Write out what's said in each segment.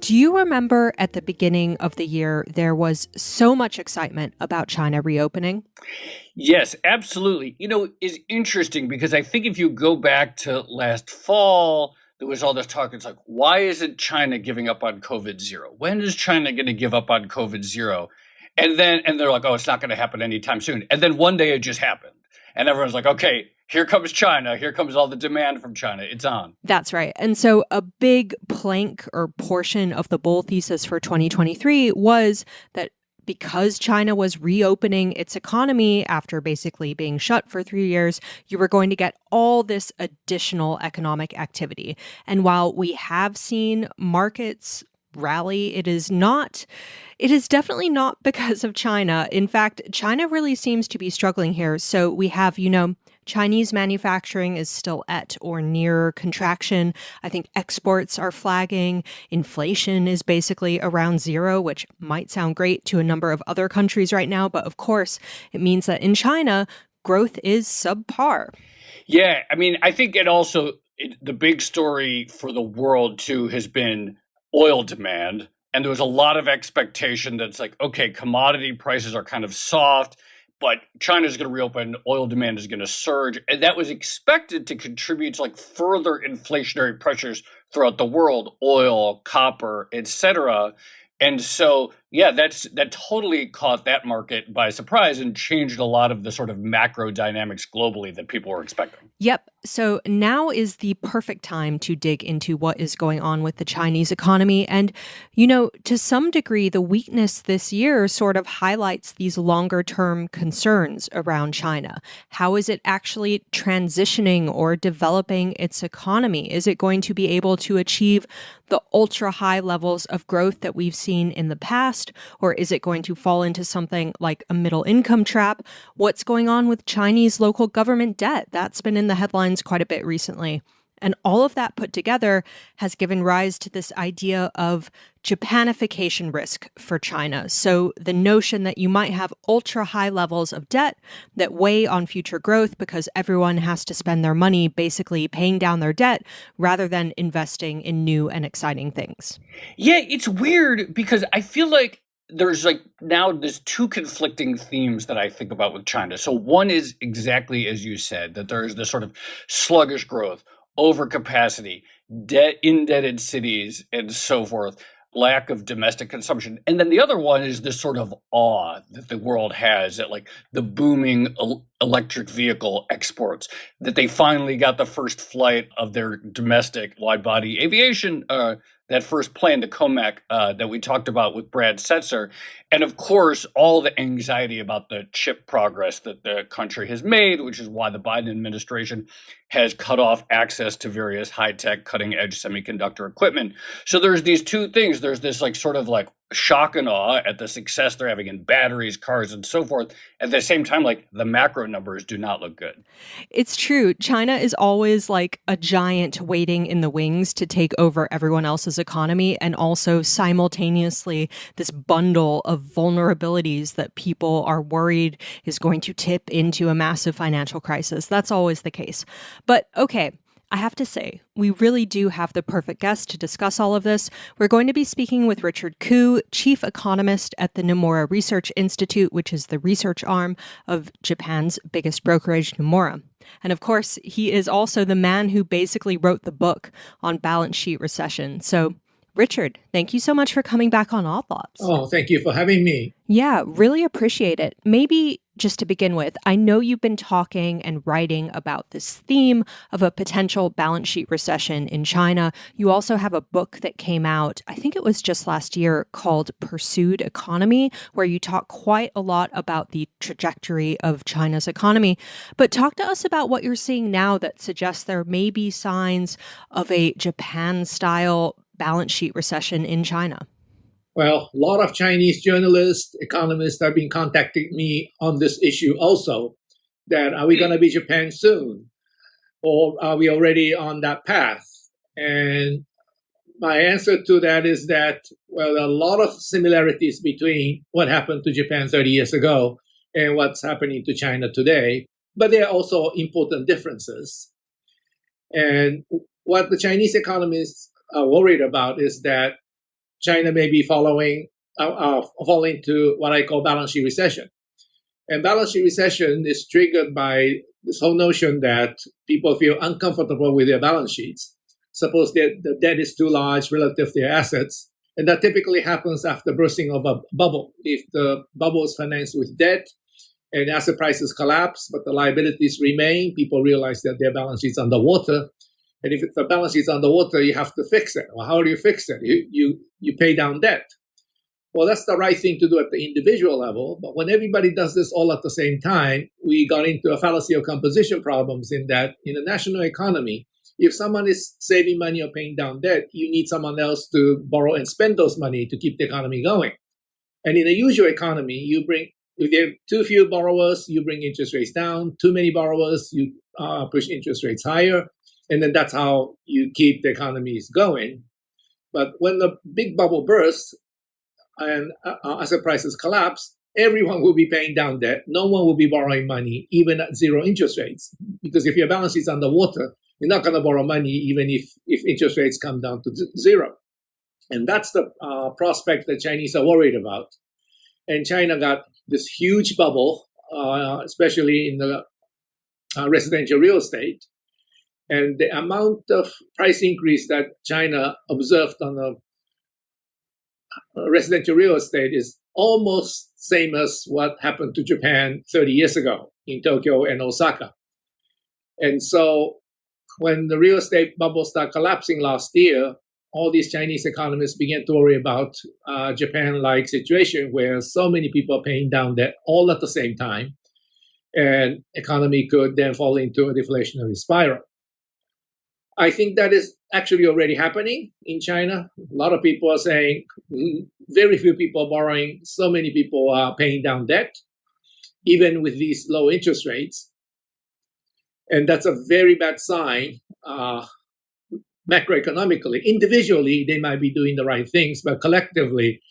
Do you remember at the beginning of the year, there was so much excitement about China reopening? Yes, absolutely. It's interesting because I think if you go back to last fall, there was all this talk. It's like, why isn't China giving up on COVID zero? When is China going to give up on COVID zero? And they're like, oh, it's not going to happen anytime soon. And then one day it just happened. And everyone's like, okay, here comes China. Here comes all the demand from China. It's on. That's right. And so a big plank or portion of the bull thesis for 2023 was that because China was reopening its economy after basically being shut for 3 years, you were going to get all this additional economic activity. And while we have seen markets rally, it is definitely not because of China. In fact, China really seems to be struggling here. So we have, Chinese manufacturing is still at or near contraction. I think exports are flagging. Inflation is basically around zero, which might sound great to a number of other countries right now. But of course, it means that in China, growth is subpar. Yeah, I think the big story for the world too has been oil demand. And there was a lot of expectation that's like, okay, commodity prices are kind of soft, but China's going to reopen, oil demand is going to surge. And that was expected to contribute to further inflationary pressures throughout the world, oil, copper, etc. And so, that totally caught that market by surprise and changed a lot of the sort of macro dynamics globally that people were expecting. Yep. So now is the perfect time to dig into what is going on with the Chinese economy. And, to some degree, the weakness this year sort of highlights these longer term concerns around China. How is it actually transitioning or developing its economy? Is it going to be able to achieve the ultra high levels of growth that we've seen in the past? Or is it going to fall into something like a middle income trap? What's going on with Chinese local government debt? That's been in the headlines quite a bit recently. And all of that put together has given rise to this idea of Japanification risk for China. So the notion that you might have ultra high levels of debt that weigh on future growth because everyone has to spend their money basically paying down their debt rather than investing in new and exciting things. Yeah, it's weird because I feel like there's two conflicting themes that I think about with China. So one is exactly as you said, that there's this sort of sluggish growth, overcapacity, indebted cities, and so forth, lack of domestic consumption. And then the other one is this sort of awe that the world has at the booming electric vehicle exports, that they finally got the first flight of their domestic wide-body aviation, that first plane, the Comac, that we talked about with Brad Setzer. And of course, all the anxiety about the chip progress that the country has made, which is why the Biden administration has cut off access to various high-tech, cutting-edge semiconductor equipment. So there's these two things. There's this shock and awe at the success they're having in batteries, cars, and so forth. At the same time, the macro numbers do not look good. It's true. China is always like a giant waiting in the wings to take over everyone else's economy, and also simultaneously this bundle of vulnerabilities that people are worried is going to tip into a massive financial crisis. That's always the case. But okay, I have to say, we really do have the perfect guest to discuss all of this. We're going to be speaking with Richard Koo, chief economist at the Nomura Research Institute, which is the research arm of Japan's biggest brokerage, Nomura. And of course, he is also the man who basically wrote the book on balance sheet recession. So, Richard, thank you so much for coming back on Odd Lots. Oh, thank you for having me. Yeah, really appreciate it. Maybe just to begin with, I know you've been talking and writing about this theme of a potential balance sheet recession in China. You also have a book that came out, I think it was just last year, called Pursued Economy, where you talk quite a lot about the trajectory of China's economy. But talk to us about what you're seeing now that suggests there may be signs of a Japan-style balance sheet recession in China. Well, a lot of Chinese journalists, economists have been contacting me on this issue also, that are we going to be Japan soon? Or are we already on that path? And my answer to that is that, well, there are a lot of similarities between what happened to Japan 30 years ago and what's happening to China today, but there are also important differences. And what the Chinese economists are worried about is that China may be falling to what I call balance sheet recession. And balance sheet recession is triggered by this whole notion that people feel uncomfortable with their balance sheets. Suppose that the debt is too large relative to their assets. And that typically happens after bursting of a bubble. If the bubble is financed with debt and asset prices collapse, but the liabilities remain, people realize that their balance sheet's underwater. And if the balance sheet's underwater, you have to fix it. Well, how do you fix it? You pay down debt. Well, that's the right thing to do at the individual level. But when everybody does this all at the same time, we got into a fallacy of composition problems in that in a national economy, if someone is saving money or paying down debt, you need someone else to borrow and spend those money to keep the economy going. And in a usual economy, if you have too few borrowers, you bring interest rates down. Too many borrowers, you push interest rates higher. And then that's how you keep the economies going. But when the big bubble bursts and asset prices collapse, everyone will be paying down debt. No one will be borrowing money, even at zero interest rates. Because if your balance sheet's underwater, you're not going to borrow money even if interest rates come down to zero. And that's the prospect that Chinese are worried about. And China got this huge bubble, especially in the residential real estate. And the amount of price increase that China observed on the residential real estate is almost same as what happened to Japan 30 years ago in Tokyo and Osaka. And so when the real estate bubble started collapsing last year, all these Chinese economists began to worry about Japan-like situation where so many people are paying down debt all at the same time, and economy could then fall into a deflationary spiral. I think that is actually already happening in China. A lot of people are saying very few people are borrowing, so many people are paying down debt, even with these low interest rates. And that's a very bad sign macroeconomically. Individually, they might be doing the right things, but collectively,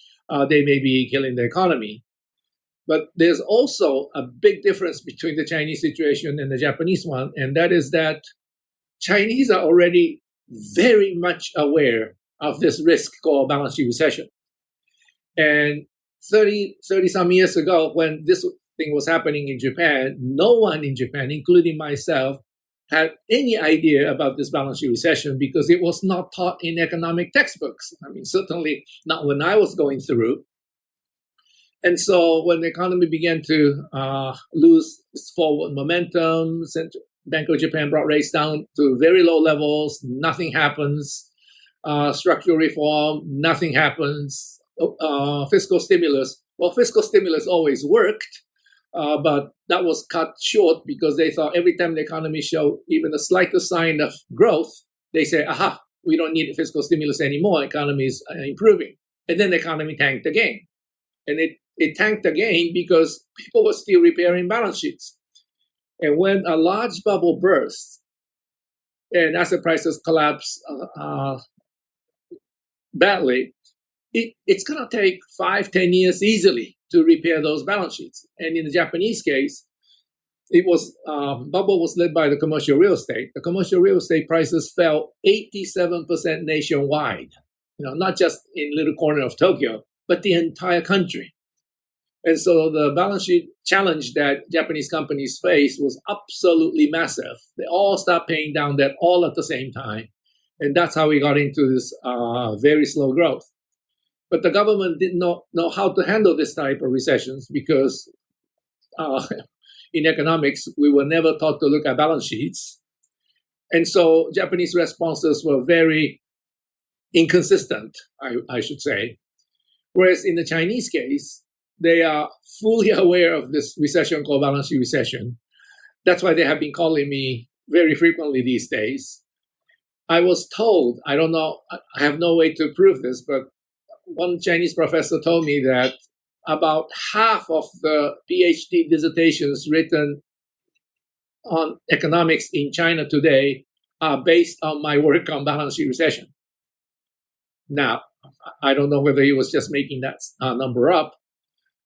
they may be killing the economy. But there's also a big difference between the Chinese situation and the Japanese one, and that is that Chinese are already very much aware of this risk called balance sheet recession. And 30 some years ago, when this thing was happening in Japan, no one in Japan, including myself, had any idea about this balance sheet recession because it was not taught in economic textbooks. I mean, certainly not when I was going through. And so when the economy began to lose its forward momentum, Bank of Japan brought rates down to very low levels. Nothing happens. Structural reform, nothing happens. Fiscal stimulus. Well, fiscal stimulus always worked, but that was cut short because they thought every time the economy showed even the slightest sign of growth, they say, aha, we don't need fiscal stimulus anymore. The economy is improving. And then the economy tanked again. And it tanked again because people were still repairing balance sheets. And when a large bubble bursts and asset prices collapse badly, it's going to take 5-10 years easily to repair those balance sheets. And in the Japanese case, it was bubble was led by the commercial real estate. The commercial real estate prices fell 87% nationwide. Not just in little corner of Tokyo, but the entire country. And so the balance sheet challenge that Japanese companies faced was absolutely massive. They all stopped paying down debt all at the same time. And that's how we got into this very slow growth. But the government did not know how to handle this type of recessions because in economics, we were never taught to look at balance sheets. And so Japanese responses were very inconsistent, I should say. Whereas in the Chinese case, they are fully aware of this recession called balance sheet recession. That's why they have been calling me very frequently these days. I was told, I don't know, I have no way to prove this, but one Chinese professor told me that about half of the PhD dissertations written on economics in China today are based on my work on balance sheet recession. Now, I don't know whether he was just making that number up,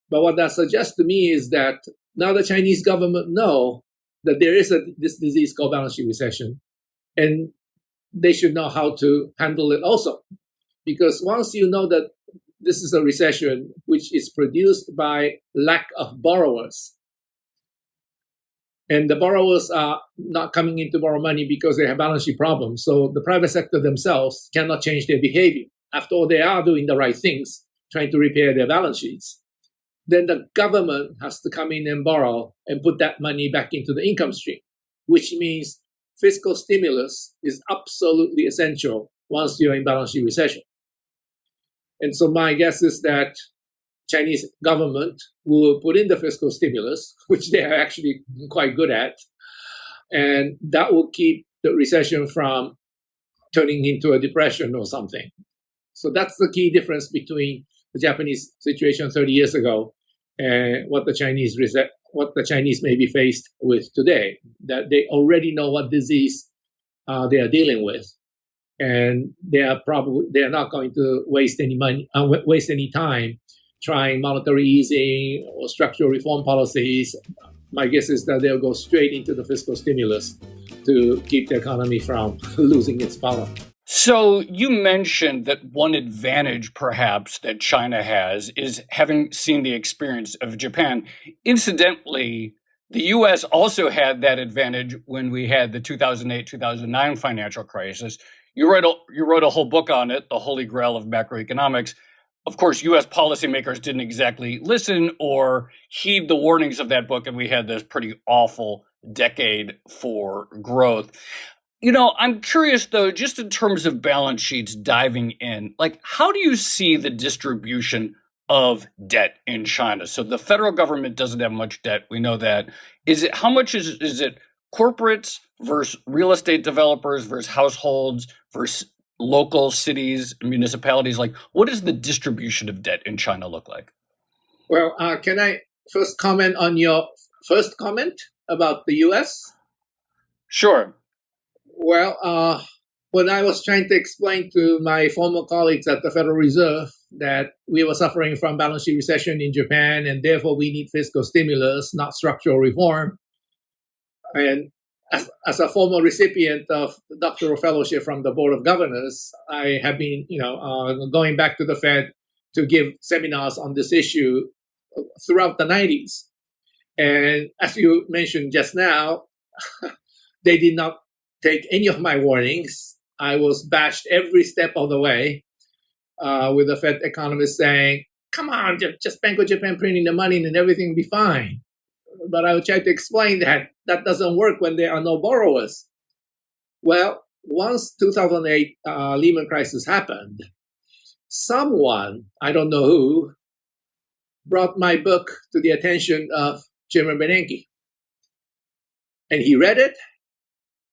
but what that suggests to me is that now the Chinese government know that there is this disease called balance sheet recession, and they should know how to handle it also. Because once you know that this is a recession which is produced by lack of borrowers, and the borrowers are not coming in to borrow money because they have balance sheet problems. So the private sector themselves cannot change their behavior. After all, they are doing the right things, trying to repair their balance sheets. Then the government has to come in and borrow and put that money back into the income stream, which means fiscal stimulus is absolutely essential once you're in balance sheet recession. And so my guess is that Chinese government will put in the fiscal stimulus, which they are actually quite good at, and that will keep the recession from turning into a depression or something. So that's the key difference between the Japanese situation 30 years ago and what the Chinese may be faced with today. That they already know what disease they are dealing with, and they are not going to waste any time trying monetary easing or structural reform policies. My guess is that they'll go straight into the fiscal stimulus to keep the economy from losing its power. So you mentioned that one advantage perhaps that China has is having seen the experience of Japan. Incidentally, the U.S. also had that advantage when we had the 2008-2009 financial crisis. You wrote a whole book on it, The Holy Grail of Macroeconomics. Of course, U.S. policymakers didn't exactly listen or heed the warnings of that book, and we had this pretty awful decade for growth. I'm curious, though, just in terms of balance sheets diving in, how do you see the distribution of debt in China? So the federal government doesn't have much debt. We know that. How much is it corporates versus real estate developers versus households versus local cities, municipalities? What does the distribution of debt in China look like? Well, can I first comment on your first comment about the U.S.? Sure. Well, when I was trying to explain to my former colleagues at the Federal Reserve that we were suffering from balance sheet recession in Japan and therefore we need fiscal stimulus, not structural reform, and as a former recipient of the doctoral fellowship from the Board of Governors, I have been, going back to the Fed to give seminars on this issue throughout the 90s. And as you mentioned just now, they did not take any of my warnings. I was bashed every step of the way with the Fed economists saying, come on, just Bank of Japan printing the money and everything will be fine. But I would try to explain that doesn't work when there are no borrowers. Well, once 2008 Lehman crisis happened, someone, I don't know who, brought my book to the attention of Chairman Bernanke. And he read it,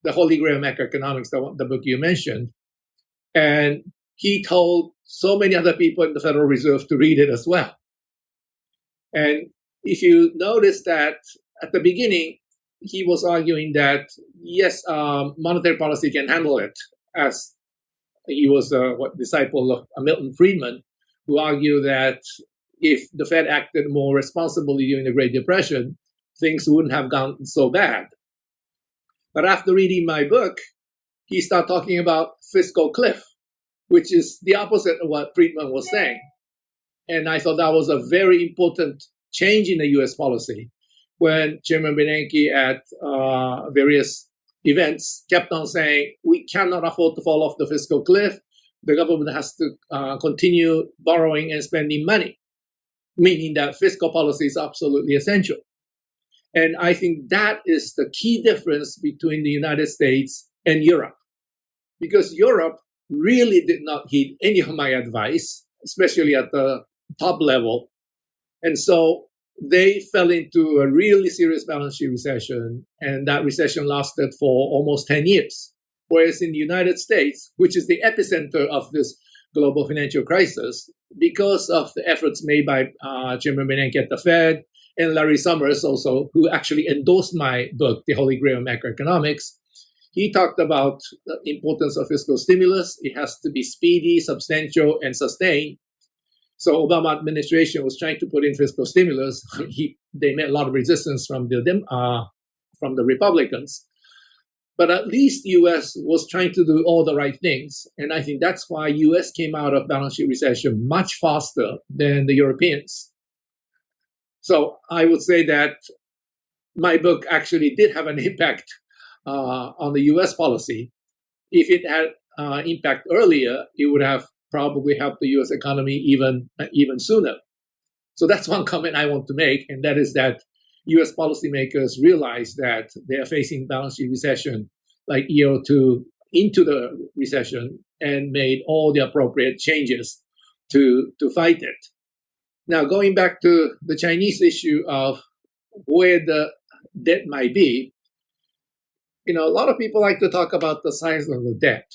The Holy Grail of Macroeconomics, the book you mentioned, and he told so many other people in the Federal Reserve to read it as well. And if you notice that at the beginning, he was arguing that, yes, monetary policy can handle it, as he was a disciple of Milton Friedman, who argued that if the Fed acted more responsibly during the Great Depression, things wouldn't have gone so bad. But after reading my book, he started talking about fiscal cliff, which is the opposite of what Friedman was saying. And I thought that was a very important change in the U.S. policy when Chairman Bernanke at various events kept on saying, we cannot afford to fall off the fiscal cliff. The government has to continue borrowing and spending money, meaning that fiscal policy is absolutely essential. And I think that is the key difference between the United States and Europe, because Europe really did not heed any of my advice, especially at the top level. And so they fell into a really serious balance sheet recession, and that recession lasted for almost 10 years. Whereas in the United States, which is the epicenter of this global financial crisis, because of the efforts made by Chairman Bernanke at the Fed and Larry Summers also, who actually endorsed my book, The Holy Grail of Macroeconomics, he talked about the importance of fiscal stimulus. It has to be speedy, substantial, and sustained. So Obama administration was trying to put in fiscal stimulus. They met a lot of resistance from the Republicans. But at least U.S. was trying to do all the right things. And I think that's why U.S. came out of balance sheet recession much faster than the Europeans. So I would say that my book actually did have an impact on the U.S. policy. If it had impact earlier, it would have probably helped the U.S. economy even sooner. So that's one comment I want to make, and that is that U.S. policymakers realize that they are facing balance sheet recession like a year or two into the recession and made all the appropriate changes to fight it. Now, going back to the Chinese issue of where the debt might be, a lot of people like to talk about the size of the debt.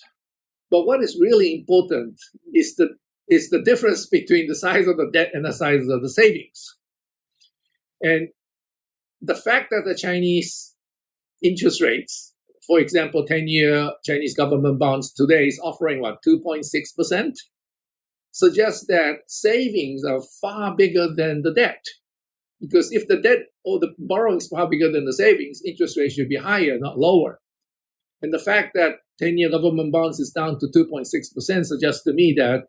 But what is really important is the difference between the size of the debt and the size of the savings. And the fact that the Chinese interest rates, for example, 10-year Chinese government bonds today is offering 2.6%, suggests that savings are far bigger than the debt. Because if the debt or the borrowing is far bigger than the savings, interest rates should be higher, not lower. And the fact that 10-year government bonds is down to 2.6% suggests to me that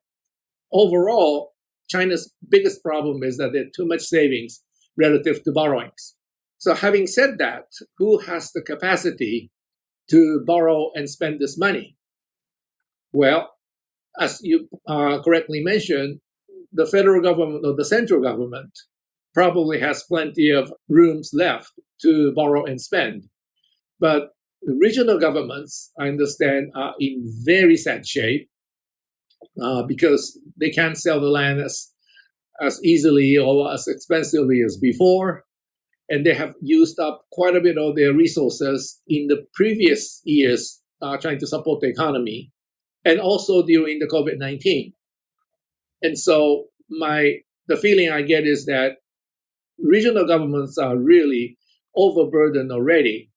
overall, China's biggest problem is that there's too much savings relative to borrowings. So having said that, who has the capacity to borrow and spend this money? Well, as you correctly mentioned, the federal government or the central government probably has plenty of rooms left to borrow and spend. But the regional governments, I understand, are in very sad shape because they can't sell the land as easily or as expensively as before. And they have used up quite a bit of their resources in the previous years trying to support the economy, and also during the COVID-19. And so the feeling I get is that regional governments are really overburdened already,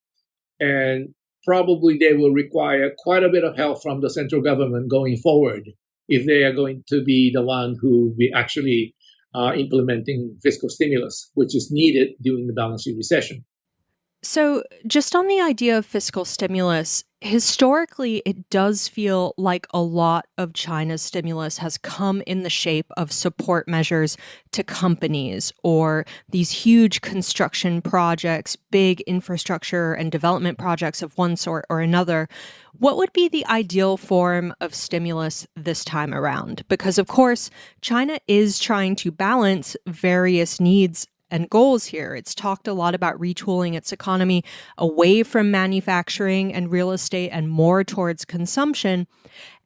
and probably they will require quite a bit of help from the central government going forward if they are going to be the one who will be actually implementing fiscal stimulus, which is needed during the balance sheet recession. So just on the idea of fiscal stimulus, historically, it does feel like a lot of China's stimulus has come in the shape of support measures to companies or these huge construction projects, big infrastructure and development projects of one sort or another. What would be the ideal form of stimulus this time around? Because, of course, China is trying to balance various needs and goals here. It's talked a lot about retooling its economy away from manufacturing and real estate and more towards consumption.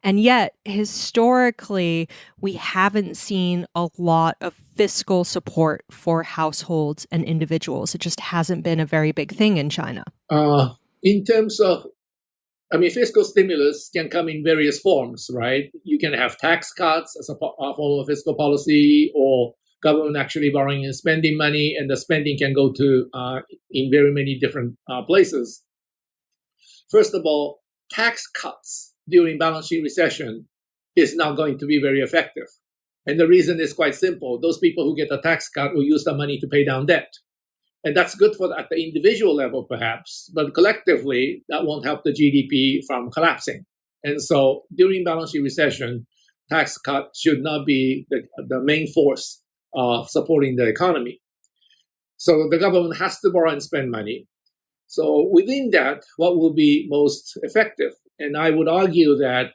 And yet, historically, we haven't seen a lot of fiscal support for households and individuals. It just hasn't been a very big thing in China. In terms of, fiscal stimulus can come in various forms, right? You can have tax cuts as a form of fiscal policy, or government actually borrowing and spending money, and the spending can go to in very many different places. First of all, tax cuts during balance sheet recession is not going to be very effective. And the reason is quite simple. Those people who get a tax cut will use the money to pay down debt. And that's good at the individual level, perhaps, but collectively, that won't help the GDP from collapsing. And so during balance sheet recession, tax cut should not be the main force of supporting the economy. So the government has to borrow and spend money. So within that, what will be most effective? And I would argue that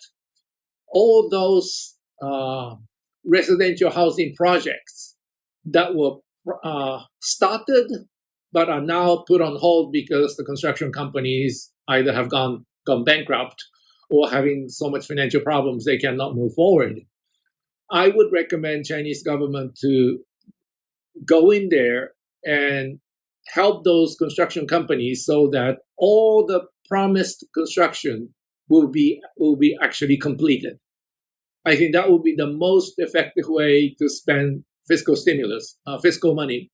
all those residential housing projects that were started but are now put on hold because the construction companies either have gone bankrupt or having so much financial problems they cannot move forward. I would recommend Chinese government to go in there and help those construction companies so that all the promised construction will be actually completed. I think that would be the most effective way to spend fiscal stimulus, fiscal money.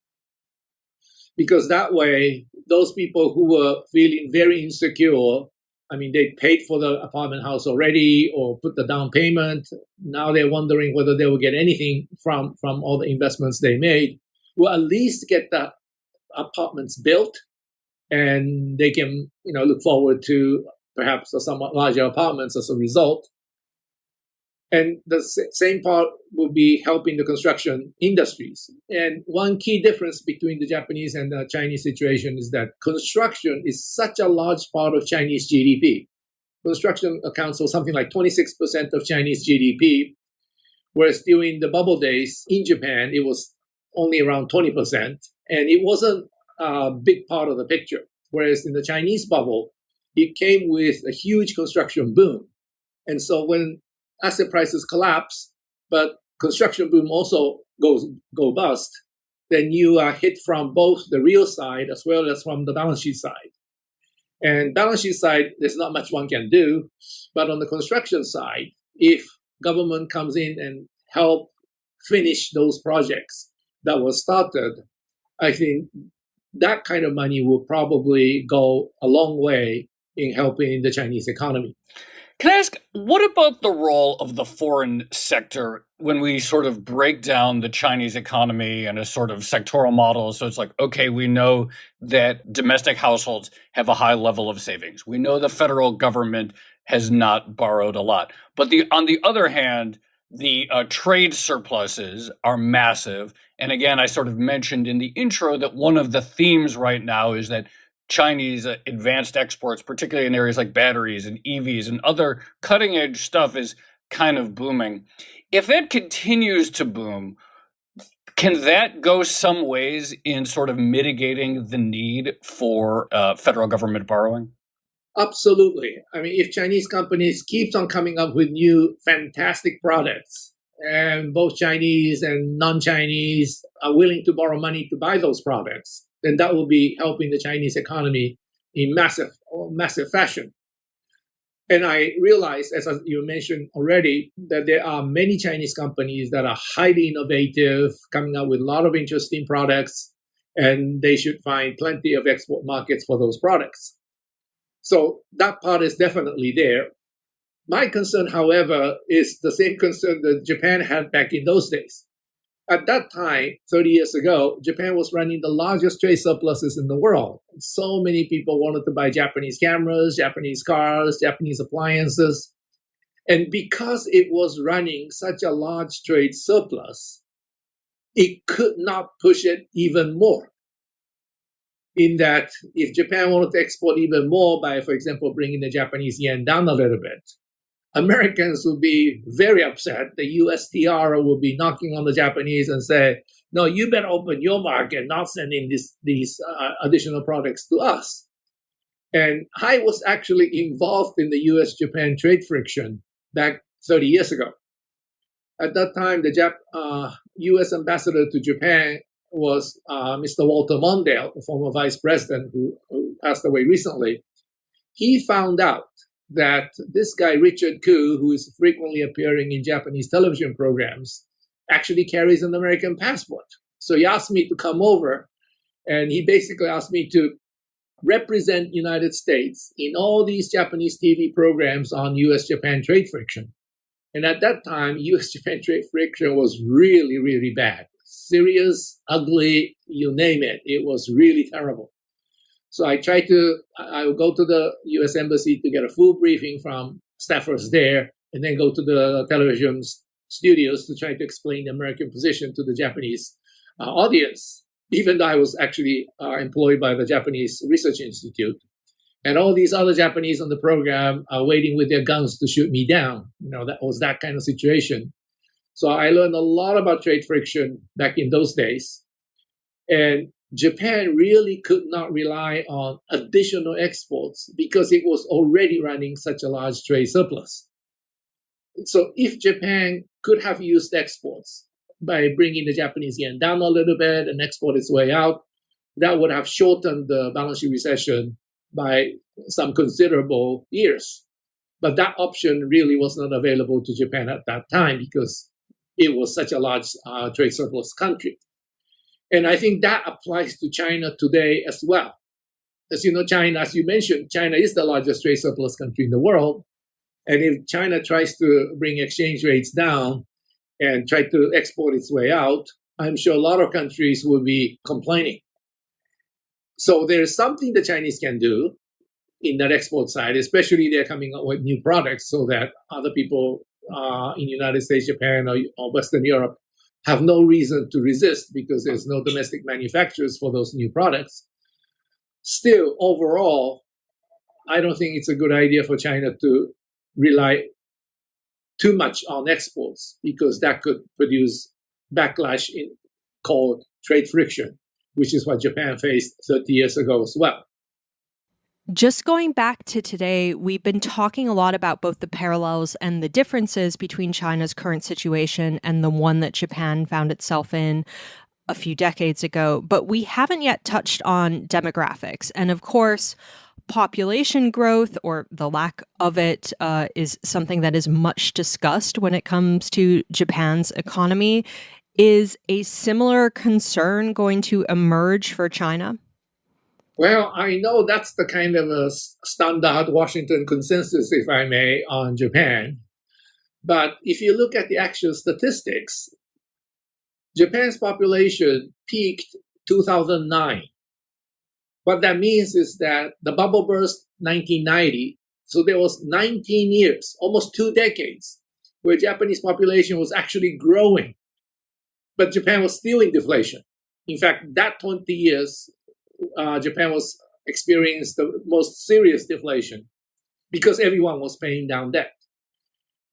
Because that way, those people who were feeling very insecure, they paid for the apartment house already or put the down payment. Now they're wondering whether they will get anything from all the investments they made. Will at least get the apartments built and they can, look forward to perhaps a somewhat larger apartments as a result. And the same part will be helping the construction industries. And one key difference between the Japanese and the Chinese situation is that construction is such a large part of Chinese GDP. Construction accounts for something like 26% of Chinese GDP, whereas during the bubble days in Japan, it was only around 20%. And it wasn't a big part of the picture. Whereas in the Chinese bubble, it came with a huge construction boom. And so when asset prices collapse, but construction boom also go bust, then you are hit from both the real side as well as from the balance sheet side. And balance sheet side, there's not much one can do. But on the construction side, if government comes in and help finish those projects that were started, I think that kind of money will probably go a long way in helping the Chinese economy. Can I ask, what about the role of the foreign sector when we sort of break down the Chinese economy and a sort of sectoral model? So it's like, okay, we know that domestic households have a high level of savings. We know the federal government has not borrowed a lot. But on the other hand, the trade surpluses are massive. And again, I sort of mentioned in the intro that one of the themes right now is that Chinese advanced exports, particularly in areas like batteries and EVs and other cutting edge stuff, is kind of booming. If it continues to boom, can that go some ways in sort of mitigating the need for federal government borrowing? Absolutely. I mean, if Chinese companies keeps on coming up with new fantastic products, and both Chinese and non-Chinese are willing to borrow money to buy those products, then that will be helping the Chinese economy in massive fashion. And I realize, as you mentioned already, that there are many Chinese companies that are highly innovative, coming up with a lot of interesting products, and they should find plenty of export markets for those products. So that part is definitely there. My concern, however, is the same concern that Japan had back in those days. At that time, 30 years ago, Japan was running the largest trade surpluses in the world. So many people wanted to buy Japanese cameras, Japanese cars, Japanese appliances. And because it was running such a large trade surplus, it could not push it even more. In that, if Japan wanted to export even more by, for example, bringing the Japanese yen down a little bit, Americans would be very upset. The USTR will be knocking on the Japanese and say, no, you better open your market, not sending these additional products to us. And I was actually involved in the US-Japan trade friction back 30 years ago. At that time, the US ambassador to Japan was Mr. Walter Mondale, the former vice president who passed away recently. He found out that this guy, Richard Koo, who is frequently appearing in Japanese television programs, actually carries an American passport. So he asked me to come over, and he basically asked me to represent United States in all these Japanese TV programs on US-Japan trade friction. And at that time, US-Japan trade friction was really, really bad. Serious, ugly, you name it. It was really terrible. So I would go to the U.S. Embassy to get a full briefing from staffers there, and then go to the television studios to try to explain the American position to the Japanese audience, even though I was actually employed by the Japanese Research Institute. And all these other Japanese on the program are waiting with their guns to shoot me down. That was that kind of situation. So I learned a lot about trade friction back in those days. And Japan really could not rely on additional exports because it was already running such a large trade surplus. So if Japan could have used exports by bringing the Japanese yen down a little bit and export its way out, that would have shortened the balance sheet recession by some considerable years. But that option really was not available to Japan at that time because it was such a large trade surplus country. And I think that applies to China today as well. As you know, China, as you mentioned, China is the largest trade surplus country in the world. And if China tries to bring exchange rates down and try to export its way out, I'm sure a lot of countries will be complaining. So there's something the Chinese can do in that export side, especially they're coming up with new products so that other people in United States, Japan, or Western Europe have no reason to resist because there's no domestic manufacturers for those new products. Still, overall, I don't think it's a good idea for China to rely too much on exports because that could produce backlash called trade friction, which is what Japan faced 30 years ago as well. Just going back to today, we've been talking a lot about both the parallels and the differences between China's current situation and the one that Japan found itself in a few decades ago. But we haven't yet touched on demographics. And of course, population growth, or the lack of it, is something that is much discussed when it comes to Japan's economy. Is a similar concern going to emerge for China? Well, I know that's the kind of a standard Washington consensus, if I may, on Japan. But if you look at the actual statistics, Japan's population peaked 2009. What that means is that the bubble burst 1990, so there was 19 years, almost 2 decades, where Japanese population was actually growing. But Japan was still in deflation. In fact, that 20 years, Japan was experiencing the most serious deflation because everyone was paying down debt.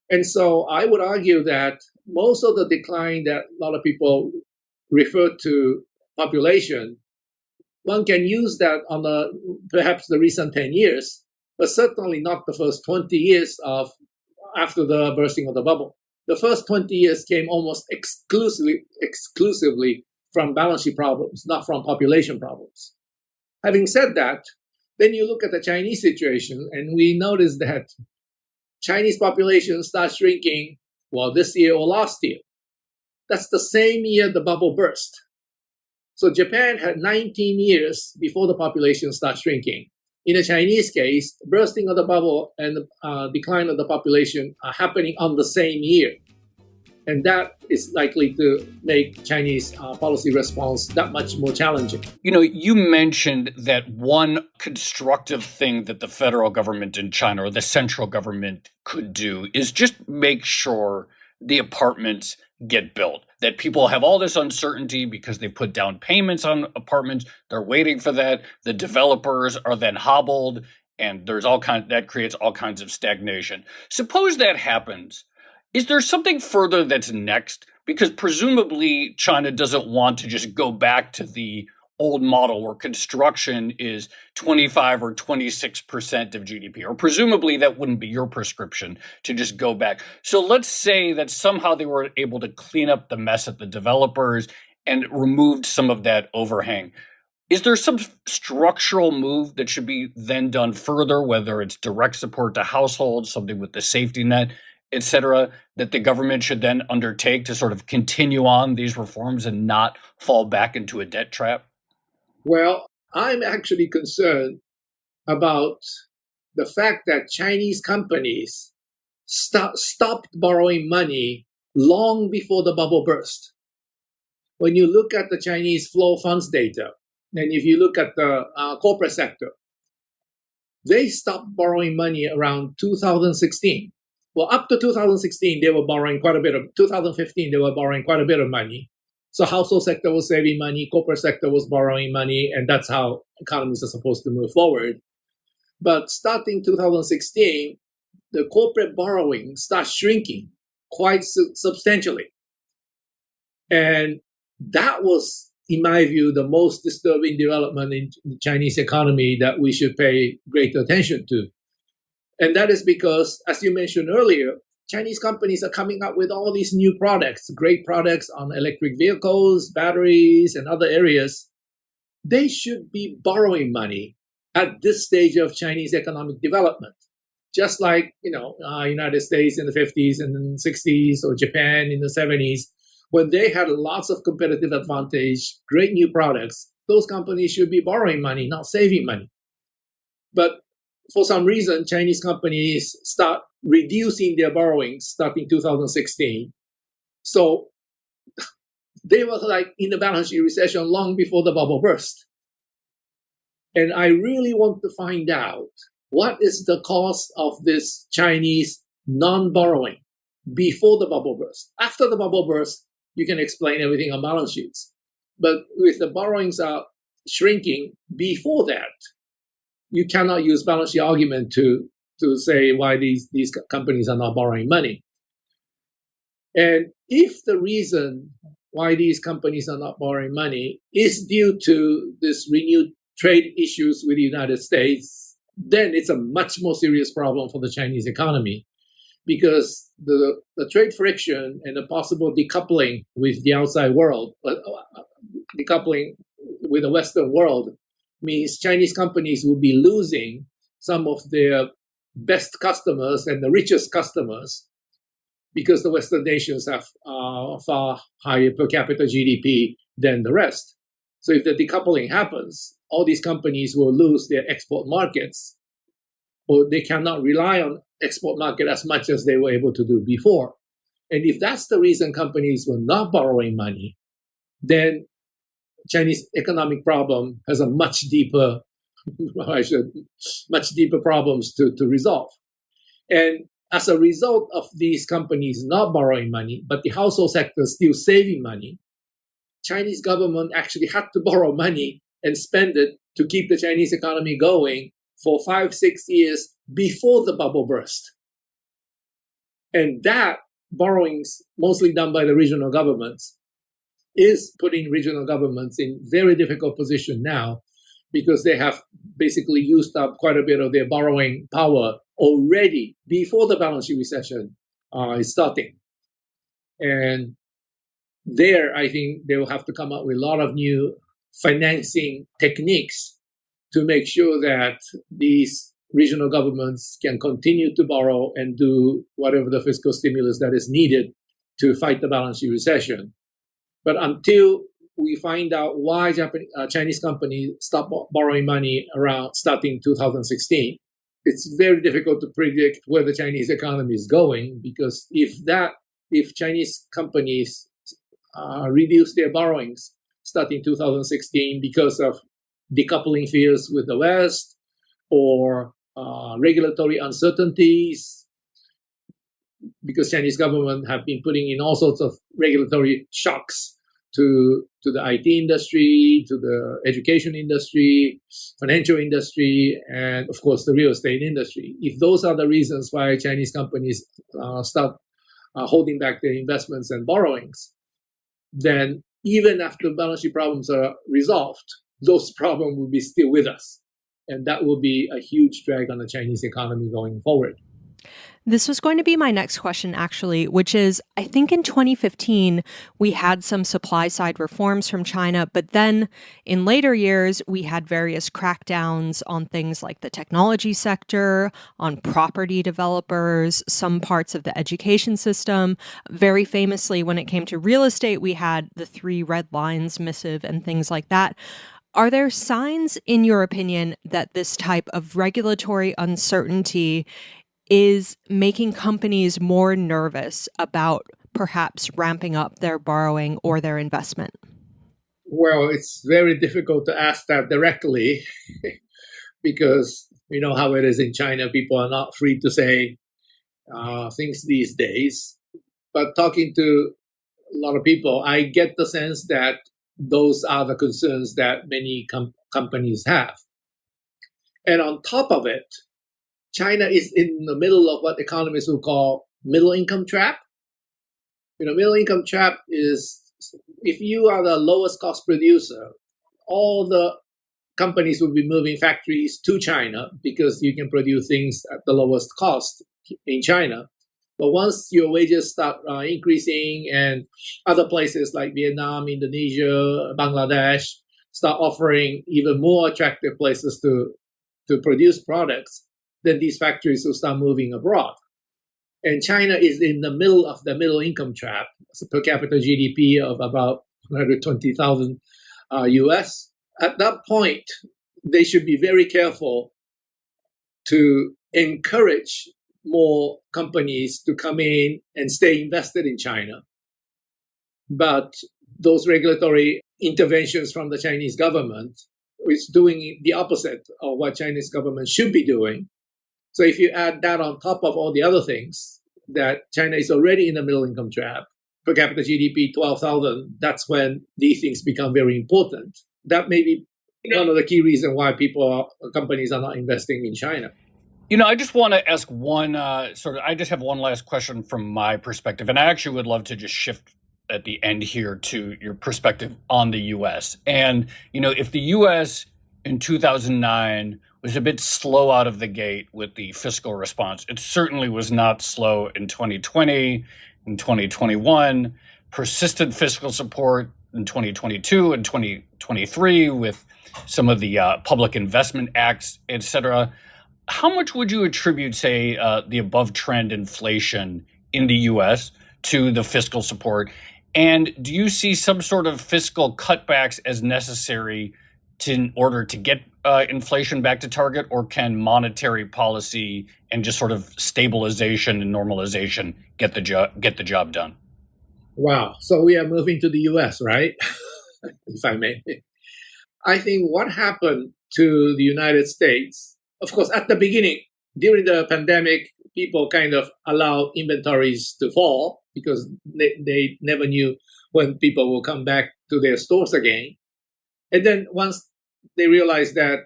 And so I would argue that most of the decline that a lot of people refer to population, one can use that on perhaps the recent 10 years, but certainly not the first 20 years after the bursting of the bubble. The first 20 years came almost exclusively from balance sheet problems, not from population problems. Having said that, then you look at the Chinese situation, and we notice that Chinese population starts shrinking, well, this year or last year. That's the same year the bubble burst. So Japan had 19 years before the population starts shrinking. In the Chinese case, the bursting of the bubble and the decline of the population are happening on the same year. And that is likely to make Chinese policy response that much more challenging. You know, you mentioned that one constructive thing that the federal government in China or the central government could do is just make sure the apartments get built, that people have all this uncertainty because they put down payments on apartments. They're waiting for that. The developers are then hobbled, and that creates all kinds of stagnation. Suppose that happens. Is there something further that's next? Because presumably China doesn't want to just go back to the old model where construction is 25 or 26% of GDP, or presumably that wouldn't be your prescription to just go back. So let's say that somehow they were able to clean up the mess at the developers and removed some of that overhang. Is there some structural move that should be then done further, whether it's direct support to households, something with the safety net, et cetera, that the government should then undertake to sort of continue on these reforms and not fall back into a debt trap? Well, I'm actually concerned about the fact that Chinese companies stopped borrowing money long before the bubble burst. When you look at the Chinese flow funds data, and if you look at the corporate sector, they stopped borrowing money around 2016. Well, up to 2016, they were borrowing quite a bit of, 2015, they were borrowing quite a bit of money. So household sector was saving money, corporate sector was borrowing money, and that's how economies are supposed to move forward. But starting 2016, the corporate borrowing starts shrinking quite substantially. And that was, in my view, the most disturbing development in the Chinese economy that we should pay great attention to. And that is because, as you mentioned earlier, Chinese companies are coming up with all these new products, great products on electric vehicles, batteries, and other areas. They should be borrowing money at this stage of Chinese economic development. Just like, United States in the 50s and the 60s, or Japan in the 70s, when they had lots of competitive advantage, great new products, those companies should be borrowing money, not saving money. But for some reason, Chinese companies start reducing their borrowings starting 2016. So they were like in the balance sheet recession long before the bubble burst. And I really want to find out what is the cost of this Chinese non-borrowing before the bubble burst. After the bubble burst, you can explain everything on balance sheets. But with the borrowings are shrinking before that, you cannot use balance sheet argument to say why these companies are not borrowing money. And if the reason why these companies are not borrowing money is due to this renewed trade issues with the United States, then it's a much more serious problem for the Chinese economy, because the trade friction and the possible decoupling with the outside world, decoupling with the Western world, means Chinese companies will be losing some of their best customers and the richest customers, because the Western nations have far higher per capita GDP than the rest. So if the decoupling happens, all these companies will lose their export markets, or they cannot rely on export market as much as they were able to do before. And if that's the reason companies were not borrowing money, then Chinese economic problem has a much deeper problems to resolve. And as a result of these companies not borrowing money, but the household sector still saving money, Chinese government actually had to borrow money and spend it to keep the Chinese economy going for 5-6 years before the bubble burst. And that borrowings, mostly done by the regional governments, is putting regional governments in very difficult position now, because they have basically used up quite a bit of their borrowing power already before the balance sheet recession is starting. And there, I think they will have to come up with a lot of new financing techniques to make sure that these regional governments can continue to borrow and do whatever the fiscal stimulus that is needed to fight the balance sheet recession. But until we find out why Chinese companies stopped borrowing money around starting 2016, it's very difficult to predict where the Chinese economy is going, because if Chinese companies reduce their borrowings starting 2016 because of decoupling fears with the West or regulatory uncertainties, because Chinese government have been putting in all sorts of regulatory shocks to the IT industry, to the education industry, financial industry, and of course the real estate industry. If those are the reasons why Chinese companies start holding back their investments and borrowings, then even after balance sheet problems are resolved, those problems will be still with us. And that will be a huge drag on the Chinese economy going forward. This was going to be my next question, actually, which is, I think in 2015, we had some supply side reforms from China, but then in later years, we had various crackdowns on things like the technology sector, on property developers, some parts of the education system. Very famously, when it came to real estate, we had the 3 red lines missive and things like that. Are there signs, in your opinion, that this type of regulatory uncertainty is making companies more nervous about perhaps ramping up their borrowing or their investment? Well, it's very difficult to ask that directly because you know how it is in China. People are not free to say things these days. But talking to a lot of people, I get the sense that those are the concerns that many companies have. And on top of it, China is in the middle of what economists will call middle income trap. You know, middle income trap is if you are the lowest cost producer, all the companies will be moving factories to China because you can produce things at the lowest cost in China. But once your wages start increasing and other places like Vietnam, Indonesia, Bangladesh start offering even more attractive places to produce products, then these factories will start moving abroad. And China is in the middle of the middle income trap. It's a per capita GDP of about 120,000 US. At that point, they should be very careful to encourage more companies to come in and stay invested in China. But those regulatory interventions from the Chinese government is doing the opposite of what Chinese government should be doing. So if you add that on top of all the other things, that China is already in the middle income trap, per capita GDP 12,000, that's when these things become very important. That may be one of the key reasons why companies are not investing in China. I just want to ask I just have one last question from my perspective, and I actually would love to just shift at the end here to your perspective on the U.S. And, if the U.S. in 2009 was a bit slow out of the gate with the fiscal response, it certainly was not slow in 2020, in 2021, persistent fiscal support in 2022 and 2023 with some of the public investment acts, et cetera. How much would you attribute, say, the above-trend inflation in the U.S. to the fiscal support? And do you see some sort of fiscal cutbacks as necessary in order to get inflation back to target, or can monetary policy and just sort of stabilization and normalization get the job done? Wow. So we are moving to the U.S., right? If I may. I think what happened to the United States, of course, at the beginning, during the pandemic, people kind of allowed inventories to fall because they never knew when people will come back to their stores again. And then once they realized that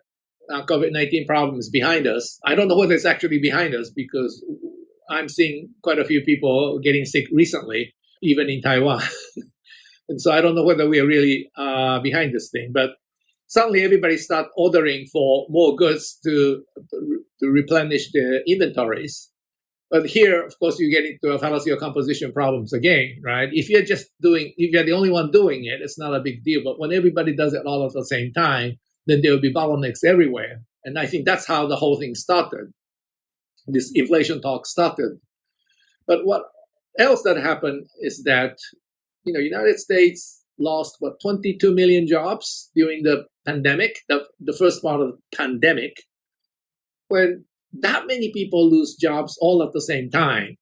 COVID-19 problem is behind us, I don't know whether it's actually behind us because I'm seeing quite a few people getting sick recently, even in Taiwan. And so I don't know whether we are really behind this thing. But suddenly everybody started ordering for more goods to replenish their inventories. But here, of course, you get into a fallacy of composition problems again, right? If you're the only one doing it, it's not a big deal. But when everybody does it all at the same time, then there will be bottlenecks everywhere. And I think that's how the whole thing started. This inflation talk started. But what else that happened is that, United States lost, 22 million jobs during the pandemic, the first part of the pandemic. When that many people lose jobs all at the same time,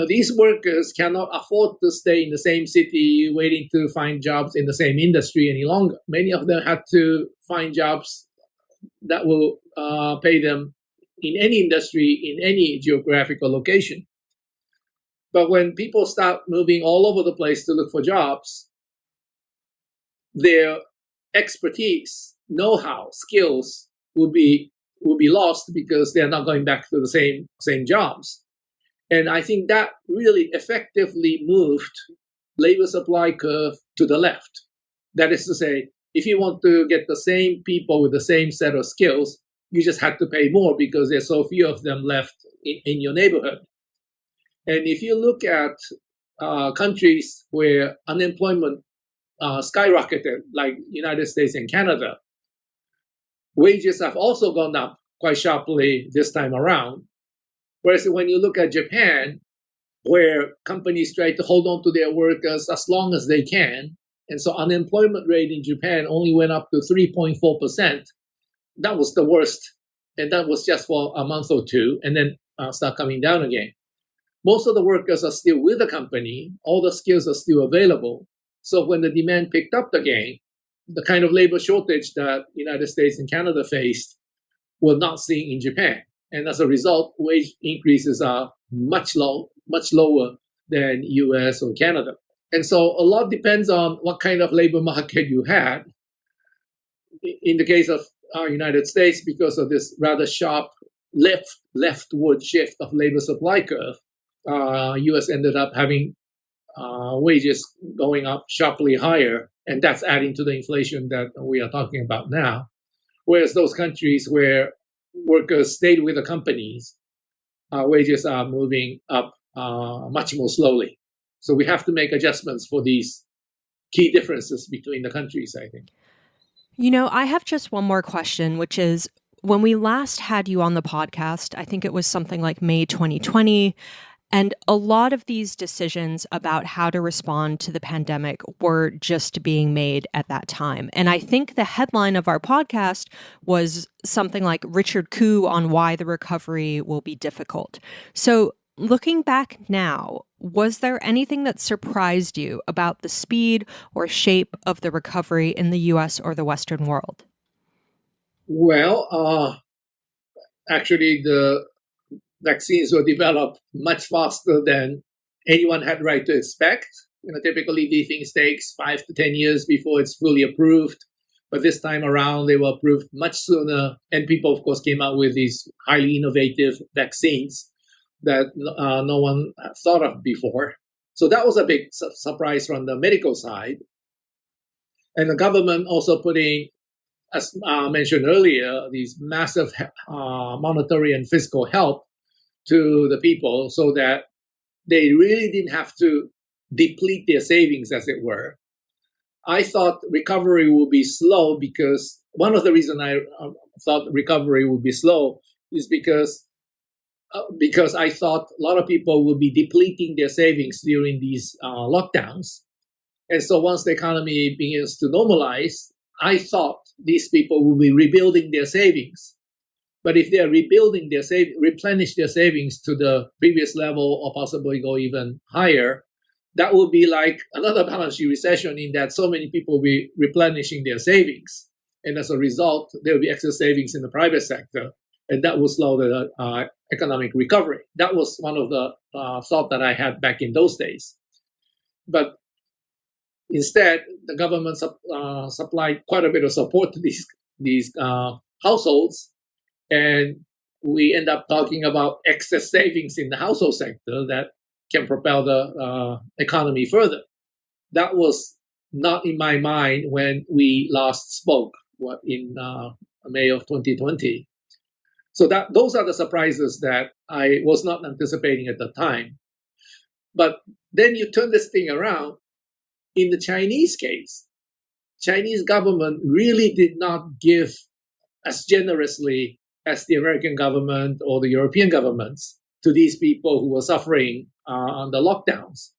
these workers cannot afford to stay in the same city waiting to find jobs in the same industry any longer. Many of them had to find jobs that will pay them in any industry, in any geographical location. But when people start moving all over the place to look for jobs, their expertise, know-how, skills will be lost because they're not going back to the same jobs. And I think that really effectively moved labor supply curve to the left. That is to say, if you want to get the same people with the same set of skills, you just had to pay more because there's so few of them left in your neighborhood. And if you look at countries where unemployment skyrocketed, like United States and Canada, wages have also gone up quite sharply this time around. Whereas when you look at Japan, where companies try to hold on to their workers as long as they can, and so unemployment rate in Japan only went up to 3.4%. That was the worst. And that was just for a month or two, and then start coming down again. Most of the workers are still with the company. All the skills are still available. So when the demand picked up again, the kind of labor shortage that United States and Canada faced were not seen in Japan. And as a result, wage increases are much lower than US or Canada. And so a lot depends on what kind of labor market you had. In the case of United States, because of this rather sharp leftward shift of labor supply curve, US ended up having wages going up sharply higher, and that's adding to the inflation that we are talking about now. Whereas those countries where workers stayed with the companies, wages are moving up much more slowly. So we have to make adjustments for these key differences between the countries, I think. I have just one more question, which is, when we last had you on the podcast, I think it was something like May 2020, and a lot of these decisions about how to respond to the pandemic were just being made at that time. And I think the headline of our podcast was something like Richard Koo on why the recovery will be difficult. So looking back now, was there anything that surprised you about the speed or shape of the recovery in the US or the Western world? Well, actually, the vaccines were developed much faster than anyone had right to expect. Typically these things takes 5 to 10 years before it's fully approved. But this time around, they were approved much sooner. And people, of course, came out with these highly innovative vaccines that no one thought of before. So that was a big surprise from the medical side. And the government also putting, as mentioned earlier, these massive monetary and fiscal help to the people so that they really didn't have to deplete their savings, as it were. I thought recovery would be slow because one of the reasons I thought recovery would be slow is because I thought a lot of people would be depleting their savings during these lockdowns. And so once the economy begins to normalize, I thought these people will be rebuilding their savings. But if they are rebuilding their replenish their savings to the previous level or possibly go even higher, that would be like another balance sheet recession in that so many people will be replenishing their savings. And as a result, there will be excess savings in the private sector. And that will slow the economic recovery. That was one of the thought that I had back in those days. But instead, the government supplied quite a bit of support to these households. And we end up talking about excess savings in the household sector that can propel the economy further. That was not in my mind when we last spoke, in May of 2020. So those are the surprises that I was not anticipating at the time. But then you turn this thing around. In the Chinese case, Chinese government really did not give as generously as the American government or the European governments to these people who were suffering on the lockdowns.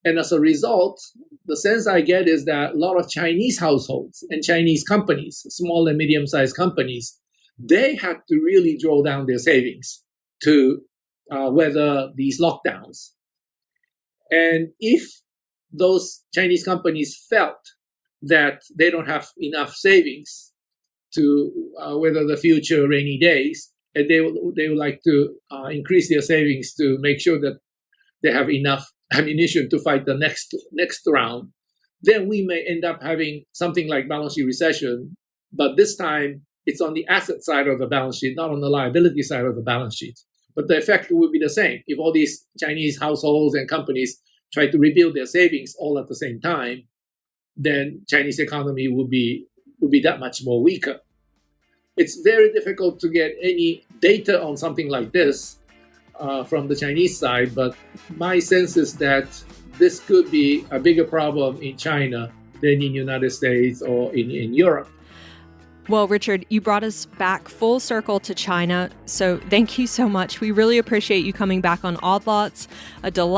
And as a result, the sense I get is that a lot of Chinese households and Chinese companies, small and medium-sized companies, they had to really draw down their savings to weather these lockdowns. And if those Chinese companies felt that they don't have enough savings to weather the future rainy days, and they would like to increase their savings to make sure that they have enough ammunition to fight the next round, then we may end up having something like balance sheet recession. But this time, it's on the asset side of the balance sheet, not on the liability side of the balance sheet. But the effect would be the same. If all these Chinese households and companies try to rebuild their savings all at the same time, then Chinese economy would be that much more weaker. It's very difficult to get any data on something like this from the Chinese side, but my sense is that this could be a bigger problem in China than in the United States or in Europe. Well, Richard, you brought us back full circle to China, so thank you so much. We really appreciate you coming back on Odd Lots. A delight.